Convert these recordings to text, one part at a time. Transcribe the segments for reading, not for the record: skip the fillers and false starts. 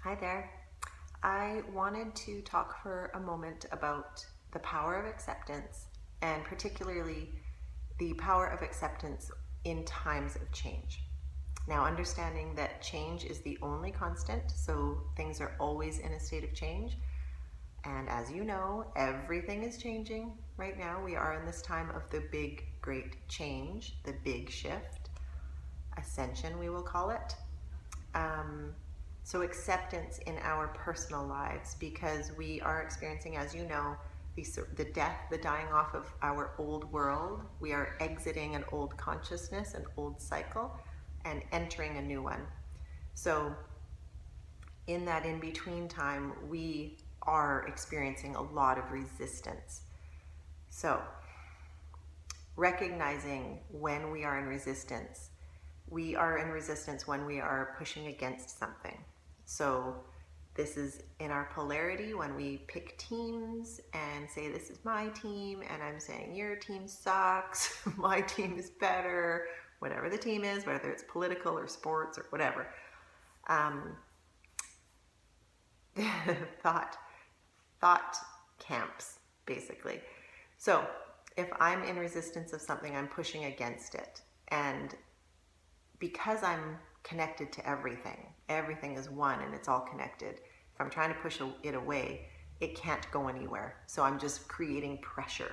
Hi there. I wanted to talk for a moment about the power of acceptance and particularly the power of acceptance in times of change. Now, understanding that change is the only constant, so things are always in a state of change. And as you know, everything is changing right now. We are in this time of the big, great change, the big shift, ascension, we will call it. Um, so acceptance in our personal lives, because we are experiencing, as you know, the death, the dying off of our old world. We are exiting an old consciousness, an old cycle, and entering a new one. So in that in-between time, we are experiencing a lot of resistance. So recognizing when we are in resistance, we are in resistance when we are pushing against something. So this is in our polarity when we pick teams and say, this is my team, and I'm saying your team sucks, my team is better, whatever the team is, whether it's political or sports or whatever. Thought camps, basically. So if I'm in resistance of something, I'm pushing against it. And because I'm connected to everything is one and it's all connected. If I'm trying to push it away, it can't go anywhere. So I'm just creating pressure.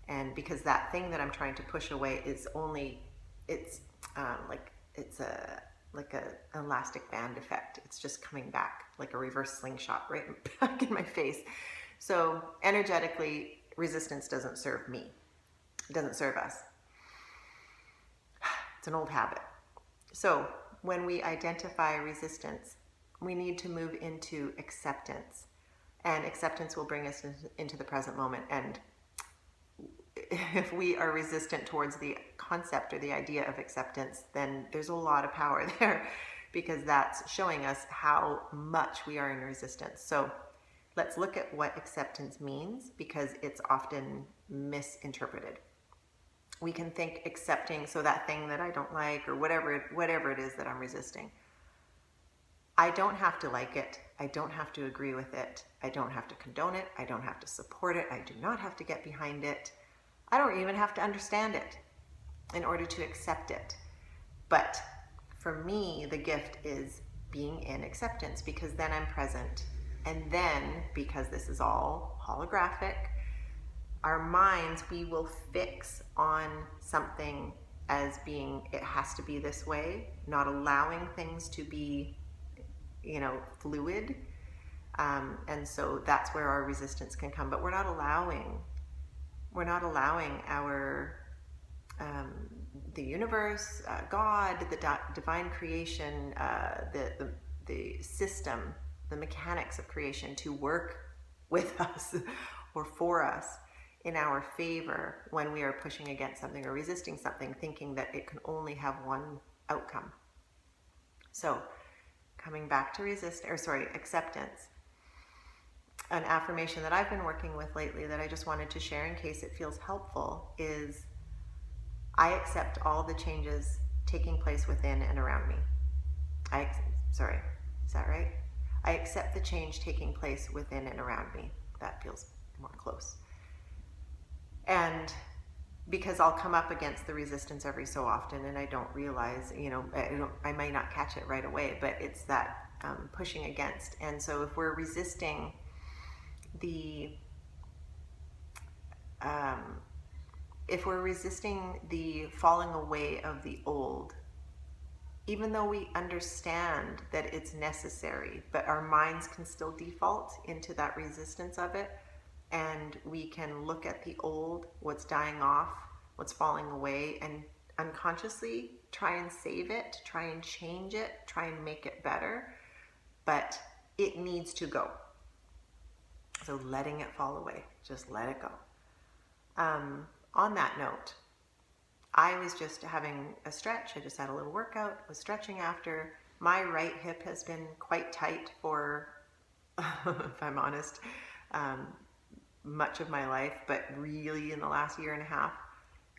And because that thing that I'm trying to push away is only, it's like a elastic band effect. It's just coming back like a reverse slingshot right back in my face. So energetically, resistance doesn't serve me. It doesn't serve us. It's an old habit. So when we identify resistance, we need to move into acceptance. And acceptance will bring us into the present moment. And if we are resistant towards the concept or the idea of acceptance, then there's a lot of power there, because that's showing us how much we are in resistance. So let's look at what acceptance means, because it's often misinterpreted. We can think accepting, so that thing that I don't like, or whatever it is that I'm resisting, I don't have to like it. I don't have to agree with it. I don't have to condone it. I don't have to support it. I do not have to get behind it. I don't even have to understand it in order to accept it. But for me, the gift is being in acceptance, because then I'm present. And then, because this is all holographic, our minds, we will fix on something as being, it has to be this way, not allowing things to be, fluid. And so that's where our resistance can come. But we're not allowing our the universe, God, the divine creation, the system, the mechanics of creation to work with us or for us in our favor when we are pushing against something or resisting something, thinking that it can only have one outcome. So coming back to acceptance. An affirmation that I've been working with lately that I just wanted to share in case it feels helpful is, I accept all the changes taking place within and around me. Is that right? I accept the change taking place within and around me. That feels more close. And because I'll come up against the resistance every so often, and I don't realize, I might not catch it right away, but it's that pushing against. And so if we're resisting the falling away of the old, even though we understand that it's necessary, but our minds can still default into that resistance of it, and we can look at the old, what's dying off, what's falling away, and unconsciously try and save it, try and change it, try and make it better, but it needs to go. So letting it fall away, just let it go. On that note, I was just having a stretch. I just had a little workout, was stretching after. My right hip has been quite tight for, if I'm honest, much of my life, but really in the last year and a half.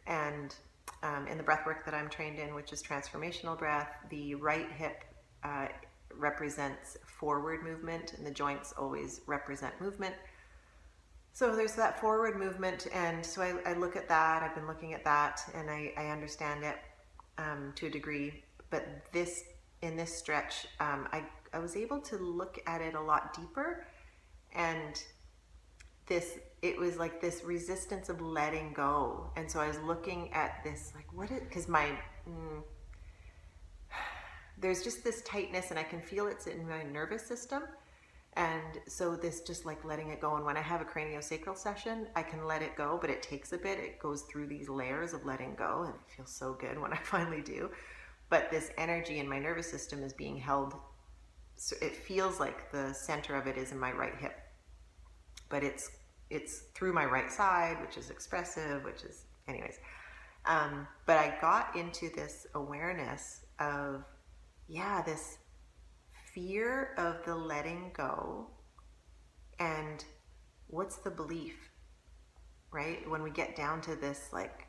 And in the breath work that I'm trained in, which is transformational breath, the right hip represents forward movement, and the joints always represent movement. So there's that forward movement, and so I look at that. I've been looking at that, and I understand it to a degree. But in this stretch, I was able to look at it a lot deeper, and it was like this resistance of letting go. And so I was looking at this, like, because there's just this tightness, and I can feel it's in my nervous system. And so this just like letting it go. And when I have a craniosacral session, I can let it go, but it takes a bit. It goes through these layers of letting go, and it feels so good when I finally do. But this energy in my nervous system is being held. So it feels like the center of it is in my right hip, but it's through my right side, which is expressive, anyways. But I got into this awareness of, this fear of the letting go, and what's the belief, right? When we get down to this, like,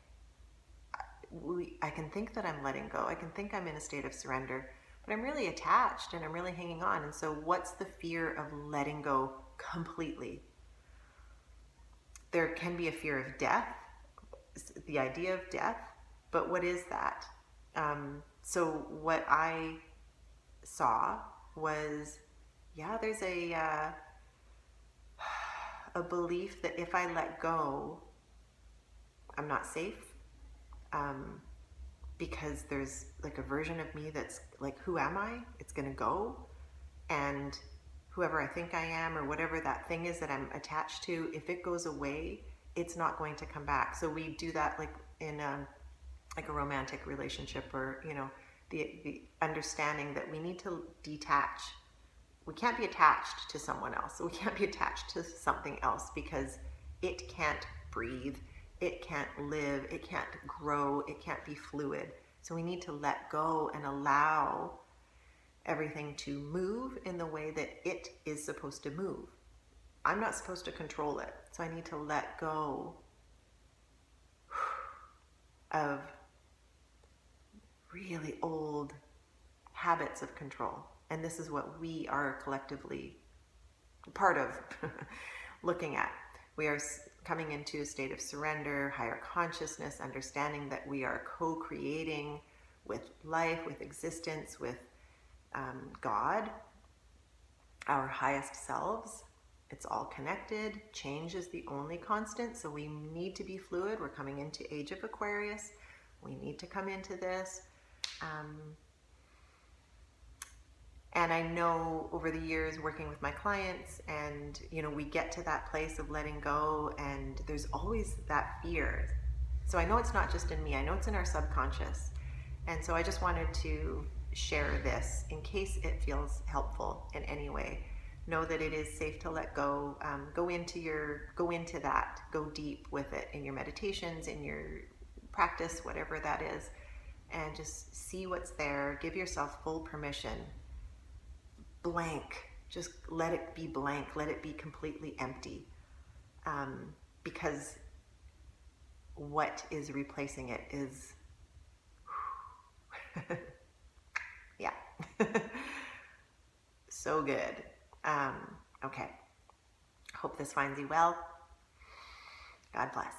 I can think that I'm letting go. I can think I'm in a state of surrender, but I'm really attached and I'm really hanging on. And so what's the fear of letting go completely? There can be a fear of death, the idea of death, but what is that? So what I saw was, there's a belief that if I let go, I'm not safe, because there's like a version of me that's like, who am I? It's gonna go, and whoever I think I am, or whatever that thing is that I'm attached to, if it goes away, it's not going to come back. So we do that like in like a romantic relationship, or the understanding that we need to detach. We can't be attached to someone else. We can't be attached to something else, because it can't breathe, it can't live, it can't grow, it can't be fluid. So we need to let go and allow everything to move in the way that it is supposed to move. I'm not supposed to control it. So I need to let go of really old habits of control. And this is what we are collectively part of looking at. We are coming into a state of surrender, higher consciousness, understanding that we are co-creating with life, with existence, with God, our highest selves. It's all connected. Change is the only constant, so we need to be fluid. We're coming into Age of Aquarius. We need to come into this. And I know over the years working with my clients, and we get to that place of letting go, and there's always that fear. So I know it's not just in me, I know it's in our subconscious. And so I just wanted to share this in case it feels helpful in any way. Know that it is safe to let go. Go into that. Go deep with it in your meditations, in your practice, whatever that is, and just see what's there. Give yourself full permission. Blank. Just let it be blank. Let it be completely empty. Because what is replacing it is, yeah, so good. Okay. Hope this finds you well. God bless.